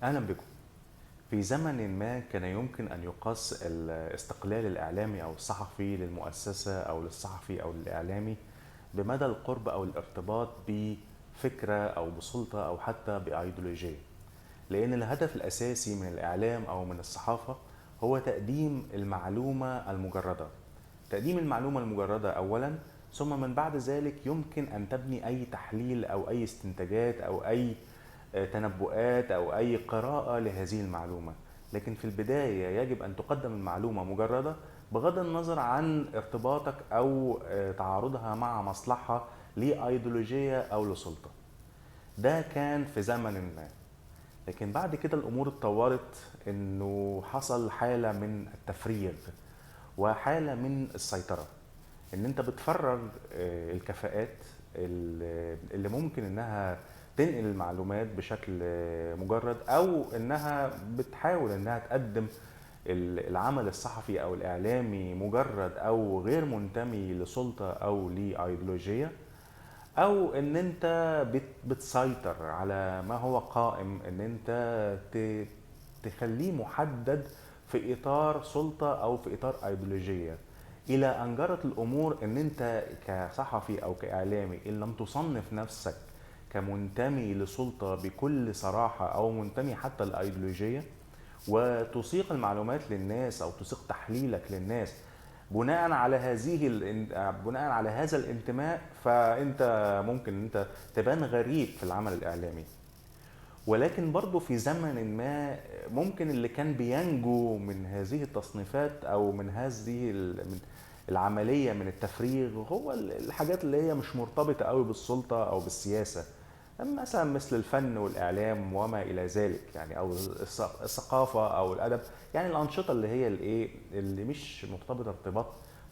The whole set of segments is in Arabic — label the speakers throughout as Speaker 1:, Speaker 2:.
Speaker 1: أهلا بكم. في زمن ما كان يمكن أن يقاس الاستقلال الإعلامي أو الصحفي للمؤسسة أو للصحفي أو الإعلامي بمدى القرب أو الارتباط بفكرة أو بسلطة أو حتى بأيديولوجية، لأن الهدف الأساسي من الإعلام أو من الصحافة هو تقديم المعلومة المجردة. تقديم المعلومة المجردة أولا، ثم من بعد ذلك يمكن أن تبني أي تحليل أو أي استنتاجات أو أي تنبؤات أو أي قراءة لهذه المعلومة. لكن في البداية يجب أن تقدم المعلومة مجردة بغض النظر عن ارتباطك أو تعارضها مع مصلحة لأيديولوجية أو لسلطة. ده كان في زمن ما، لكن بعد كده الأمور اتطورت، إنه حصل حالة من التفريغ وحالة من السيطرة، ان انت بتفرغ الكفاءات اللي ممكن انها تنقل المعلومات بشكل مجرد، او انها بتحاول انها تقدم العمل الصحفي او الاعلامي مجرد او غير منتمي لسلطة او لايديولوجية، او ان انت بتسيطر على ما هو قائم، ان انت تخليه محدد في اطار سلطة او في اطار ايديولوجية، الى ان جرت الامور ان انت كصحفي او كاعلامي ان لم تصنف نفسك كمنتمي لسلطة بكل صراحة او منتمي حتى لايديولوجية، وتسيق المعلومات للناس او تسيق تحليلك للناس بناء على هذا الانتماء، فانت ممكن ان انت تبان غريب في العمل الاعلامي. ولكن برضو في زمن ما ممكن اللي كان بينجو من هذه التصنيفات او من العملية من التفريغ هو الحاجات اللي هي مش مرتبطة قوي بالسلطة او بالسياسة، مثلا مثل الفن والاعلام وما الى ذلك، يعني او الثقافة او الادب، يعني الانشطة اللي هي الايه اللي مش مرتبطة ارتباط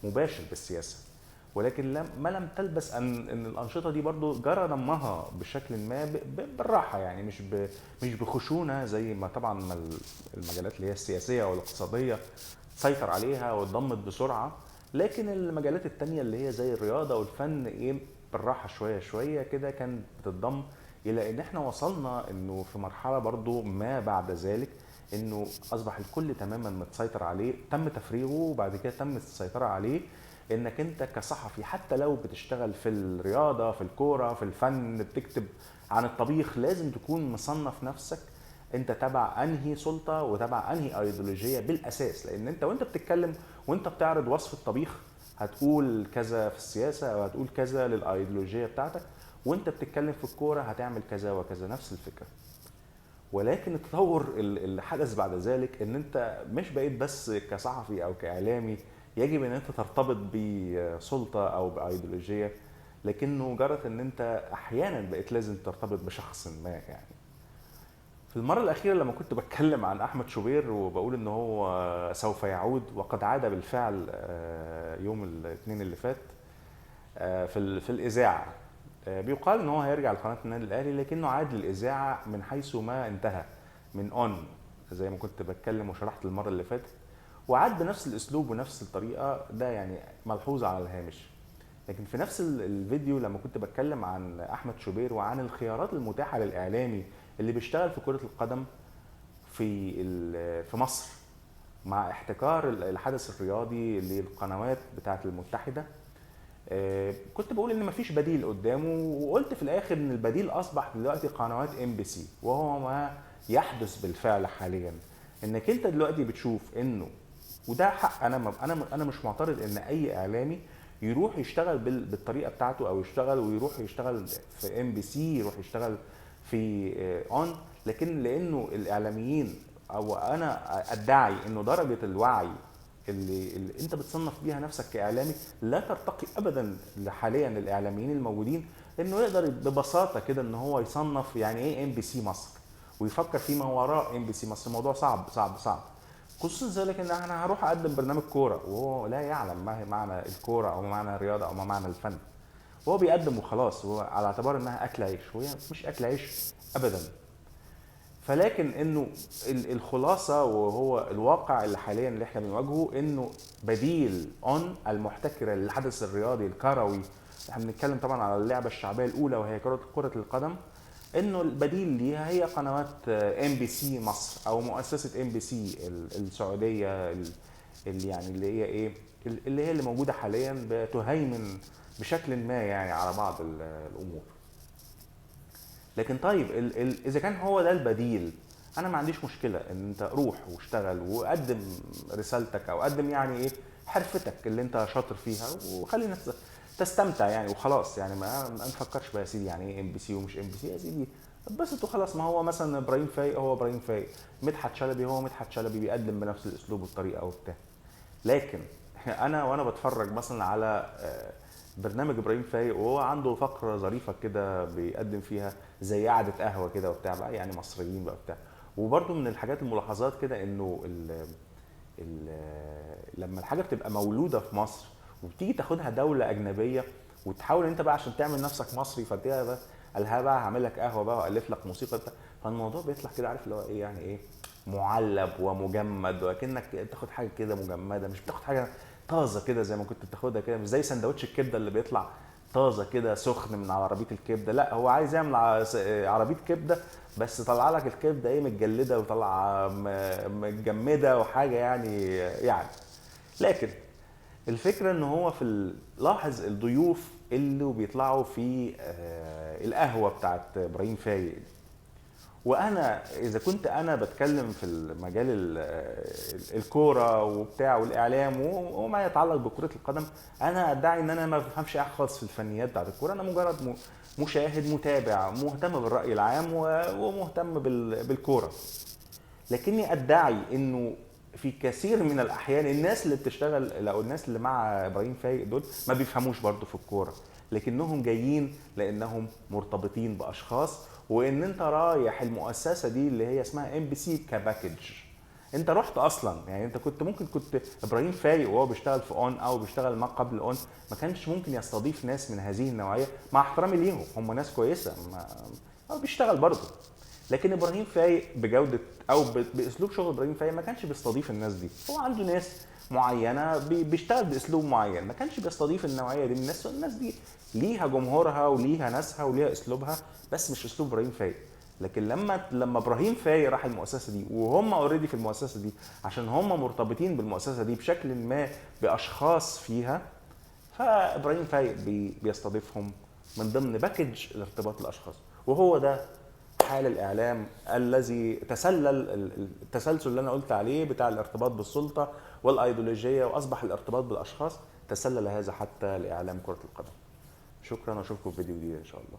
Speaker 1: مباشر بالسياسة. ولكن ما لم تلبس ان الانشطه دي برضو جرى دمها بشكل ما بالراحه، يعني مش بخشونه زي ما طبعا ما المجالات اللي هي السياسيه والاقتصاديه تسيطر عليها واتضمت بسرعه، لكن المجالات التانية اللي هي زي الرياضه والفن ايه بالراحه شويه شويه كده كانت بتتضم، الى ان احنا وصلنا انه في مرحله برضو ما بعد ذلك انه اصبح الكل تماما متسيطر عليه، تم تفريغه وبعد كده تم السيطره عليه. انك انت كصحفي حتى لو بتشتغل في الرياضه، في الكوره، في الفن، بتكتب عن الطبيخ، لازم تكون مصنف نفسك انت تبع انهي سلطه وتبع انهي ايديولوجيه بالاساس، لان انت وانت بتتكلم وانت بتعرض وصف الطبيخ هتقول كذا في السياسه او هتقول كذا للايديولوجيه بتاعتك، وانت بتتكلم في الكوره هتعمل كذا وكذا، نفس الفكره. ولكن التطور اللي حدث بعد ذلك ان انت مش بقيت بس كصحفي او كاعلامي يجب ان انت ترتبط بسلطه او بايديولوجيه، لكنه جرت ان انت احيانا بقيت لازم ترتبط بشخص ما. يعني في المره الاخيره لما كنت بتكلم عن احمد شوبير وبقول ان هو سوف يعود، وقد عاد بالفعل يوم الاثنين اللي فات في الاذاعه، بيقال ان هو هيرجع لقناه النادي الاهلي، لكنه عاد للاذاعه من حيث ما انتهى من زي ما كنت بتكلم وشرحت المره اللي فاتت، وعاد بنفس الاسلوب ونفس الطريقه، ده يعني ملحوظ على الهامش. لكن في نفس الفيديو لما كنت بتكلم عن احمد شوبير وعن الخيارات المتاحه للاعلامي اللي بيشتغل في كره القدم في مصر، مع احتكار الحدث الرياضي للقنوات بتاعه المتحده، كنت بقول ان مفيش بديل قدامه، وقلت في الاخر ان البديل اصبح دلوقتي قنوات ام بي سي، وهو ما يحدث بالفعل حاليا. انك انت دلوقتي بتشوف انه، وده حق، انا مش معترض ان اي اعلامي يروح يشتغل بالطريقه بتاعته، او يشتغل ويروح يشتغل في ام بي سي، يروح يشتغل في اون، لكن لانه الاعلاميين، او انا ادعي انه درجه الوعي اللي انت بتصنف بيها نفسك كاعلامي لا ترتقي ابدا حاليا للاعلاميين الموجودين، انه يقدر ببساطه كده ان هو يصنف يعني ايه ام بي سي مصر ويفكر فيما وراء ام بي سي مصر. الموضوع صعب صعب صعب، خصوصا ذلك ان انا هروح اقدم برنامج كوره وهو لا يعلم ما معنى الكوره او ما معنى الرياضه او ما معنى الفن، وهو بيقدم وخلاص، وهو على اعتبار انها اكل عيش، وهي مش اكل عيش ابدا. فلكن انه الخلاصه وهو الواقع اللي حاليا اللي احنا بنواجهه، انه بديل المحتكره للحدث الرياضي الكروي، احنا بنتكلم طبعا على اللعبه الشعبيه الاولى وهي كره القدم، انه البديل ليها هي قنوات ام بي سي مصر او مؤسسه ام بي سي السعوديه، اللي يعني اللي هي ايه، اللي هي اللي موجوده حاليا بتهيمن بشكل ما يعني على بعض الامور. لكن طيب اذا كان هو ده البديل، انا ما عنديش مشكله ان انت روح واشتغل وقدم رسالتك او قدم يعني ايه حرفتك اللي انت شاطر فيها، وخلي الناس تستمتع يعني وخلاص. يعني ما نفكرش بقى يا سيدي يعني ايه ام بي سي ومش ام بي سي، يا سيدي اتبسط وخلاص. ما هو مثلا ابراهيم فايق هو ابراهيم فايق، مدحت شلبي هو مدحت شلبي، بيقدم بنفس الاسلوب والطريقه وبتاع. لكن انا وانا بتفرج مثلا على برنامج ابراهيم فايق وهو عنده فقره ظريفه كده بيقدم فيها زي قعده قهوه كده وبتاع بقى، يعني مصريين بقى بتاع. وبرده من الحاجات الملاحظات كده انه ال لما الحاجه بتبقى مولوده في مصر وبتيجي تاخدها دوله اجنبيه وتحاول انت بقى عشان تعمل نفسك مصري، فديها بقى قالها بقى هعمل لك قهوه بقى والف لك موسيقى بتاع، فالموضوع بيطلع كده عارف اللي هو ايه يعني ايه، معلب ومجمد، وكأنك تاخد حاجه كده مجمده، مش بتاخد حاجه طازه كده زي ما كنت بتاخدها كده، مش زي سندوتش الكبده اللي بيطلع طازه كده سخن من على عربيه الكبده. لا، هو عايز يعمل عربيه كبده بس طلع لك الكبده ايه متجلده وطلع متجمده وحاجه يعني. لكن الفكره ان هو لاحظ الضيوف اللي بيطلعوا في القهوه بتاعت ابراهيم فايق. وانا اذا كنت انا بتكلم في المجال الكوره وبتاع والاعلام وما يتعلق بكره القدم، انا ادعي ان انا ما بفهمش حاجه خالص في الفنيات بتاعت الكوره. انا مجرد مشاهد متابع مهتم بالراي العام ومهتم بالكوره. لكني ادعي انه في كثير من الاحيان الناس اللي بتشتغل او الناس اللي مع ابراهيم فايق دول ما بيفهموش برضه في الكوره، لكنهم جايين لانهم مرتبطين باشخاص، وان انت رايح المؤسسه دي اللي هي اسمها ام بي سي كباكج. انت رحت اصلا، يعني انت كنت ابراهيم فايق وهو بيشتغل في اون او بيشتغل ما قبل اون، ما كانش ممكن يستضيف ناس من هذه النوعيه، مع احترامي ليهم هم ناس كويسه، هو بيشتغل برضه. لكن ابراهيم فايق بجوده او باسلوب شغل ابراهيم فايق ما كانش بيستضيف الناس دي. هو عنده ناس معينه بيشتغل باسلوب معين، ما كانش بيستضيف النوعيه دي من الناس. الناس دي ليها جمهورها وليها ناسها وليها اسلوبها، بس مش اسلوب ابراهيم فايق. لكن لما ابراهيم فايق راح المؤسسه دي وهم اوريدي في المؤسسه دي عشان هم مرتبطين بالمؤسسه دي بشكل ما باشخاص فيها، فابراهيم فايق بيستضيفهم من ضمن باكج الارتباط الاشخاص. وهو ده حال الاعلام الذي تسلل التسلسل اللي انا قلت عليه بتاع الارتباط بالسلطه والايديولوجيه، واصبح الارتباط بالاشخاص تسلل هذا حتى لاعلام كره القدم. شكرا، واشوفكم في فيديو جديد ان شاء الله.